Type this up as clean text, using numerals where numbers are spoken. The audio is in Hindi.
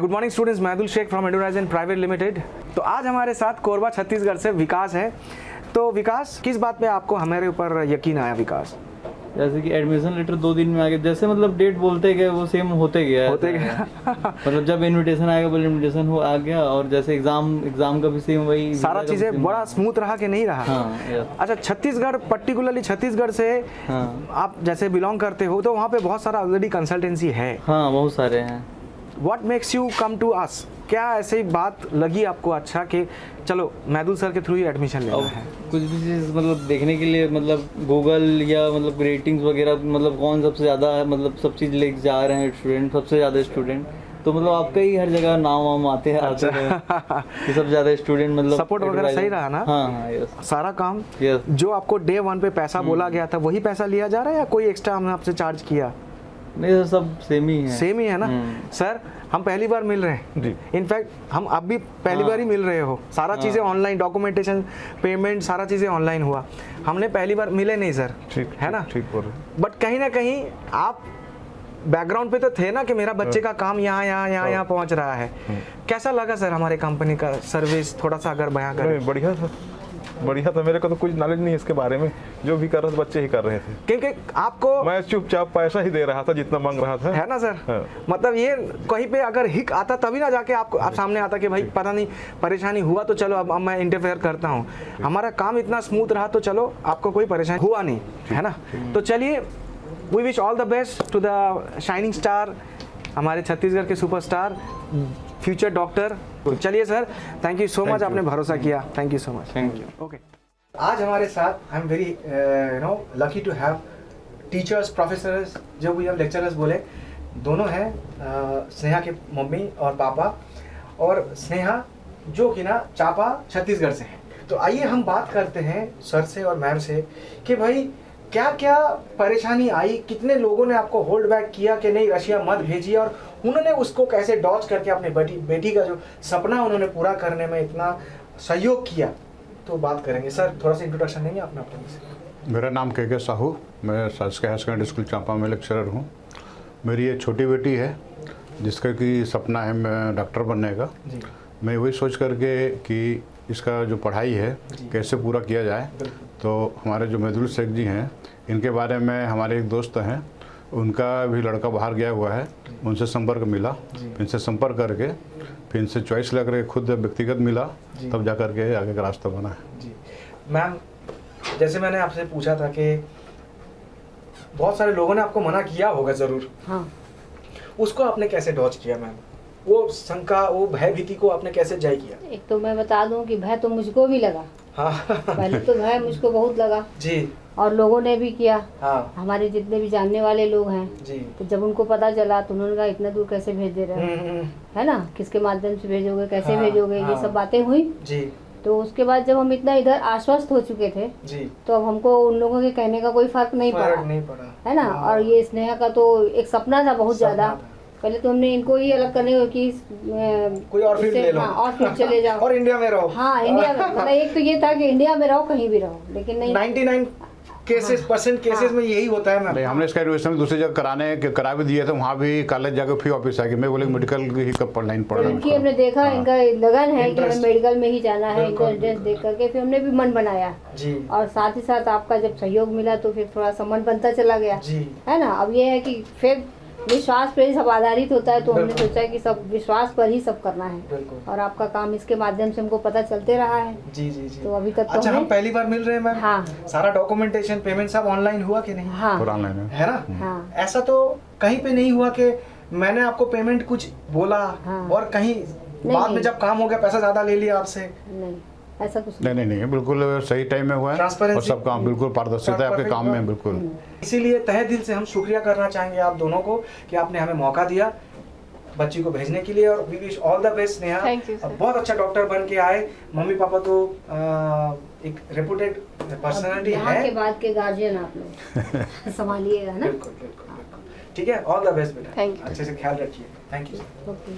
हाय गुड मॉर्निंग स्टूडेंट्स, मैं अब्दुल शेख फ्रॉम एडोराइजन प्राइवेट लिमिटेड। तो आज हमारे साथ कोरबा छत्तीसगढ़ से विकास है। तो विकास, किस बात पे आपको हमारे ऊपर यकीन आया विकास? जैसे कि एडमिशन लेटर 2 दिन में आ गया, जैसे मतलब डेट बोलते गए वो सेम होते गया मतलब जब इनविटेशन आएगा बोले इनविटेशन हो आ गया, और जैसे एग्जाम का भी सेम वही सारा चीजें बड़ा स्मूथ रहा कि नहीं रहा? हाँ। अच्छा, छत्तीसगढ़, पर्टिकुलरली छत्तीसगढ़ से आप जैसे बिलोंग करते हो तो वहाँ पे बहुत सारा ऑलरेडी कंसल्टेंसी है। हाँ, बहुत सारे हैं। What makes you come to us? क्या ऐसी बात लगी आपको अच्छा कि चलो मैदुल सर के थ्रू ही एडमिशन लेना है? कुछ भी चीज़ मतलब देखने के लिए, मतलब गूगल या मतलब रेटिंग्स वगैरह, मतलब कौन सबसे ज़्यादा मतलब सब चीज़ लेके जा रहे हैं स्टूडेंट, सबसे ज़्यादा स्टूडेंट, तो मतलब आपका ही हर जगह नाम वाम आते हैं कि सबसे ज़्यादा स्टूडेंट, मतलब सपोर्ट वगैरह सही रहा ना? हाँ, यस। सारा काम यस। जो आपको डे 1 पे पैसा बोला गया था वही पैसा लिया जा रहा है या कोई एक्स्ट्रा हमने आपसे चार्ज किया? नहीं सर, सब सेम ही है। सेम ही है ना सर? हम पहली बार मिल रहे हैं जी। इनफैक्ट हम अब भी पहली बार ही मिल रहे हो। सारा चीज़ें ऑनलाइन, डॉक्यूमेंटेशन, पेमेंट, सारा चीज़ें ऑनलाइन हुआ। हमने पहली बार मिले नहीं सर, ठीक है ना? ठीक बोल रहे। बट कहीं ना कहीं आप बैकग्राउंड पे तो थे ना कि मेरा बच्चे का काम यहाँ पहुँच रहा है। कैसा लगा सर हमारे कंपनी का सर्विस? थोड़ा सा अगर बयां करें। बढ़िया सर, बढ़िया था। मेरे को तो कुछ नॉलेज नहीं है इसके बारे में, जो भी कर रहे थे बच्चे ही कर रहे थे, क्योंकि आपको मैं चुपचाप पैसा ही दे रहा था जितना मांग रहा था, है ना सर? हाँ। मतलब ये कहीं पे अगर हिक आता तभी ना जाके आप सामने आता कि भाई पता नहीं परेशानी हुआ तो चलो अब मैं इंटरफेयर करता हूँ। हमारा काम इतना स्मूथ रहा तो चलो आपको कोई परेशानी हुआ नहीं, है ना? तो चलिए, we wish all the best to the shining star, हमारे छत्तीसगढ़ के सुपरस्टार, फ्यूचर डॉक्टर। चलिए sir, thank you so much, आपने भरोसा किया। Thank you so much. Thank you. Okay, आज हमारे साथ I am very lucky to have teachers, professors, जो भी हम लेक्चरर्स बोले, दोनों हैं। स्नेहा के मम्मी और पापा, और स्नेहा जो कि ना चापा छत्तीसगढ़ से हैं। तो आइए हम बात करते हैं सर से और मैम से कि भाई क्या क्या परेशानी आई, कितने लोगों ने आपको होल्ड बैक किया कि नहीं रशिया मत भेजिए, और उन्होंने उसको कैसे डॉज करके अपने बेटी का जो सपना उन्होंने पूरा करने में इतना सहयोग किया। तो बात करेंगे। सर थोड़ा सा इंट्रोडक्शन देंगे अपना अपने से? मेरा नाम के साहू, मैं शासकीय हायर सेकेंडरी स्कूल चांपा में लेक्चरर हूँ। मेरी एक छोटी बेटी है जिसका कि सपना है मैं डॉक्टर बनने का। मैं वही सोच करके कि इसका जो पढ़ाई है कैसे पूरा किया जाए, तो हमारे जो मैदुल शेख जी हैं, इनके बारे में हमारे एक दोस्त हैं, उनका भी लड़का बाहर गया हुआ है, उनसे संपर्क मिला, इनसे संपर्क करके फिर इनसे चॉइस लग रही, खुद व्यक्तिगत मिला, तब जा कर के आगे का रास्ता बना है। जी मैम, जैसे मैंने आपसे पूछा था कि बहुत सारे लोगों ने आपको मना किया होगा ज़रूर, हाँ, उसको आपने कैसे डॉज किया मैम? वो शंका, वो भय भीति को आपने कैसे जय किया? एक तो मैं बता दूं कि भय तो मुझको भी लगा। हाँ। पहले तो भय मुझको बहुत लगा जी, और लोगों ने भी किया। हाँ, हमारे जितने भी जानने वाले लोग हैं जी, तो जब उनको पता चला तो उन्होंने कहा इतना दूर कैसे भेज दे रहे हैं, है ना, किसके माध्यम से भेजोगे, कैसे हाँ, भेजोगे, हाँ, ये सब बातें हुई जी। तो उसके बाद जब हम इतना इधर आश्वस्त हो चुके थे जी, तो अब हमको उन लोगों के कहने का कोई फर्क नहीं पड़ा, है ना। और ये स्नेहा का तो एक सपना था बहुत ज्यादा। पहले तो हमने इनको ही अलग करने की कोई और फील्ड ले लो, हाँ, और फिर चले जाओ और इंडिया में रहो। हाँ, इंडिया में, मतलब एक तो ये था कि इंडिया में रहो, कहीं भी रहो, लेकिन नहीं, 99% केसेस में यही होता है मैम। हमने इसका एडमिशन दूसरी जगह करा भी दिया था, वहाँ भी कॉलेज जाकर फ्री ऑफिस आ गई। मैं बोले मेडिकल ही लाइन पढ़ रहा इनकी हमने देखा, इनका लगन है कि हमें मेडिकल में ही जाना है, इनका इंटरेस्ट देख करके फिर हमने भी मन बनाया जी। और साथ ही साथ आपका जब सहयोग मिला तो फिर थोड़ा सा मन बनता चला गया जी, है ना। अब ये है कि फिर विश्वास पर ही सब आधारित होता है, तो हमने सोचा कि सब विश्वास पर ही सब करना है, और आपका काम इसके माध्यम से हमको पता चलते रहा है। जी जी जी। तो अभी तक तो अच्छा, हम पहली बार मिल रहे हैं मैम। हाँ, सारा डॉक्यूमेंटेशन, पेमेंट सब ऑनलाइन हुआ कि नहीं? हाँ, ऑनलाइन है ना? हाँ। ऐसा तो कहीं पे नहीं हुआ कि मैंने आपको पेमेंट कुछ बोला, हाँ, और कहीं बाद में जब काम हो गया पैसा ज्यादा ले लिया आपसे? नहीं, ऐसा कुछ नहीं, बिल्कुल सही टाइम में हुआ है, और सब काम बिल्कुल पारदर्शिता है आपके काम में, बिल्कुल। इसीलिए तहे दिल से हम शुक्रिया करना चाहेंगे आप दोनों को कि आपने हमें मौका दिया बच्ची को भेजने के लिए, और we wish all the best Sneha. बहुत अच्छा डॉक्टर बन के आए। मम्मी पापा तो एक रेपुटेड पर्सनालिटी है, के बाद के गार्जियन आप लोग संभालिएगा ना। बिल्कुल बिल्कुल बिल्कुल। ठीक है, ऑल द बेस्ट बेटा, अच्छे से ख्याल रखिए। Thank you. ओके।